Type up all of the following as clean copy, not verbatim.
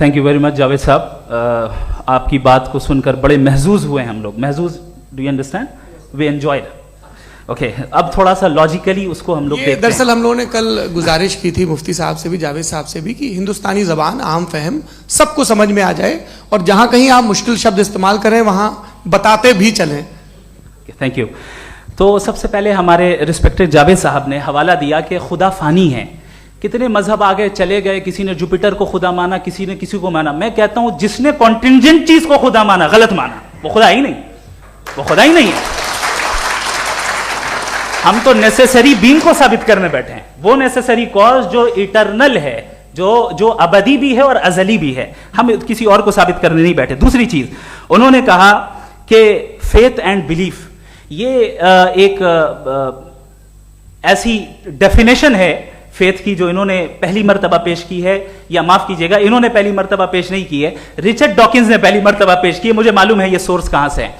Thank you very much Javed साहब, आपकी बात को सुनकर बड़े महजूज हुए हम लोग. महजूज, do you understand? We enjoyed. Okay, अब थोड़ा सा लॉजिकली उसको हम लोग देखते हैं. दरअसल हम लोगों ने कल गुजारिश की थी मुफ्ती साहब से भी, जावेद साहब से भी, कि हिंदुस्तानी ज़बान आम फहम सबको समझ में आ जाए और जहाँ कहीं आप मुश्किल शब्द इस्तेमाल करें वहाँ बताते भी चलें. Thank you. तो सबसे पहले हमारे रिस्पेक्टेड जावेद साहब ने हवाला दिया कि खुदा फानी है. कितने मजहब आगे चले गए, किसी ने जुपिटर को खुदा माना, किसी ने किसी को माना. मैं कहता हूं जिसने कॉन्टिंजेंट चीज को खुदा माना, गलत माना, वो खुदा ही नहीं, वो खुदा ही नहीं है. हम तो नेसेसरी बीइंग को साबित करने बैठे हैं, वो नेसेसरी कॉज जो इटरनल है, जो अबदी भी है और अजली भी है. हम किसी और को साबित करने नहीं बैठे. दूसरी चीज उन्होंने कहा कि फेथ एंड बिलीफ, ये एक ऐसी डेफिनेशन है फेथ की जो इन्होंने पहली मर्तबा पेश की है, या माफ कीजिएगा इन्होंने पहली मर्तबा पेश नहीं की है, रिचर्ड डॉकिंस ने पहली मर्तबा पेश की है. मुझे मालूम है ये सोर्स कहां से है.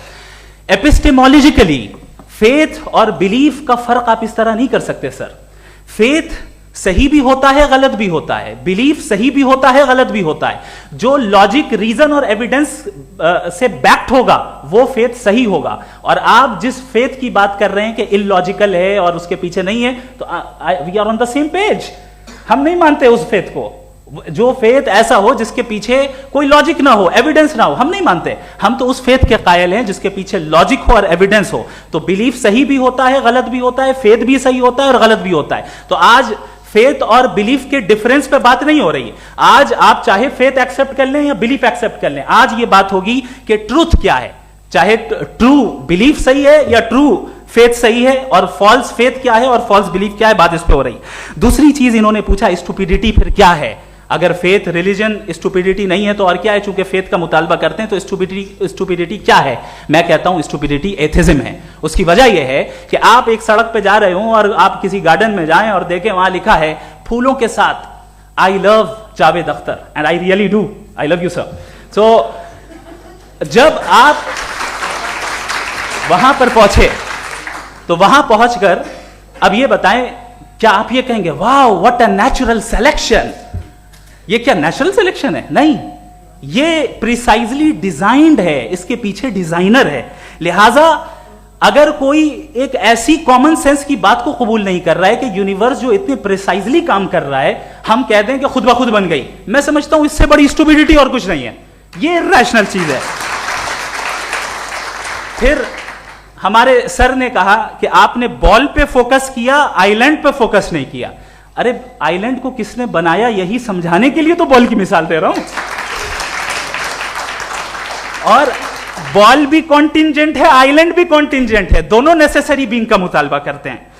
एपिस्टेमोलॉजिकली फेथ और बिलीफ का फर्क आप इस तरह नहीं कर सकते सर. फेथ सही भी होता है, गलत भी होता है. बिलीफ सही भी होता है, गलत भी होता है. जो लॉजिक, रीजन और एविडेंस से बैक्ड होगा वो फेथ सही होगा. और आप जिस फेथ की बात कर रहे हैं कि इलॉजिकल है और उसके पीछे नहीं है, तो we are on the same page. हम नहीं मानते उस फेथ को. जो फेथ ऐसा हो जिसके पीछे कोई लॉजिक ना हो, एविडेंस ना हो, हम नहीं मानते. हम तो उस फेथ के कायल हैं जिसके पीछे लॉजिक हो और एविडेंस हो. तो बिलीफ सही भी होता है, गलत भी होता है, फेथ भी सही होता है और गलत भी होता है. तो आज फेथ और बिलीफ के डिफरेंस पे बात नहीं हो रही है. आज आप चाहे फेथ एक्सेप्ट कर लें या बिलीफ एक्सेप्ट कर लें, आज ये बात होगी कि ट्रूथ क्या है. चाहे ट्रू बिलीफ सही है या ट्रू फेथ सही है, और फॉल्स फेथ क्या है और फॉल्स बिलीफ क्या है, बात इस पे हो रही. दूसरी चीज इन्होंने पूछा, स्टुपिडिटी फिर क्या है. अगर फेथ रिलीजन स्टुपिडिटी नहीं है तो और क्या है. चूंकि फेथ का मुतालबा करते हैं तो स्टुपिडिटी क्या है. मैं कहता हूं स्टुपिडिटी एथिज्म है. उसकी वजह यह है कि आप एक सड़क पे जा रहे हो और आप किसी गार्डन में जाएं और देखें वहां लिखा है फूलों के साथ, I love Javed Akhtar and I really do, I love you sir. So जब आप वहां पर पहुंचे तो वहां पहुंचकर अब ये बताएं, क्या आप ये कहेंगे wow what a natural selection. ये क्या नेचुरल सिलेक्शन है? नहीं, ये प्रिसाइजली डिजाइंड है, इसके पीछे डिजाइनर है. लिहाजा अगर कोई एक ऐसी कॉमन सेंस की बात को कबूल नहीं कर रहा है कि यूनिवर्स जो इतने प्रिसाइजली काम कर रहा है, हम कह दें कि खुद ब खुद बन गई, मैं समझता हूं इससे बड़ी स्टुपिडिटी और कुछ नहीं है. ये इरैशनल चीज है. फिर हमारे सर ने कहा कि आपने बॉल पे फोकस किया, आइलैंड पे फोकस नहीं किया. अरे आइलैंड को किसने बनाया यही समझाने के लिए तो बॉल की मिसाल दे रहा हूं. और बॉल भी कॉन्टिंजेंट है, आइलैंड भी कॉन्टिंजेंट है, दोनों नेसेसरी बीइंग का मुतालबा करते हैं.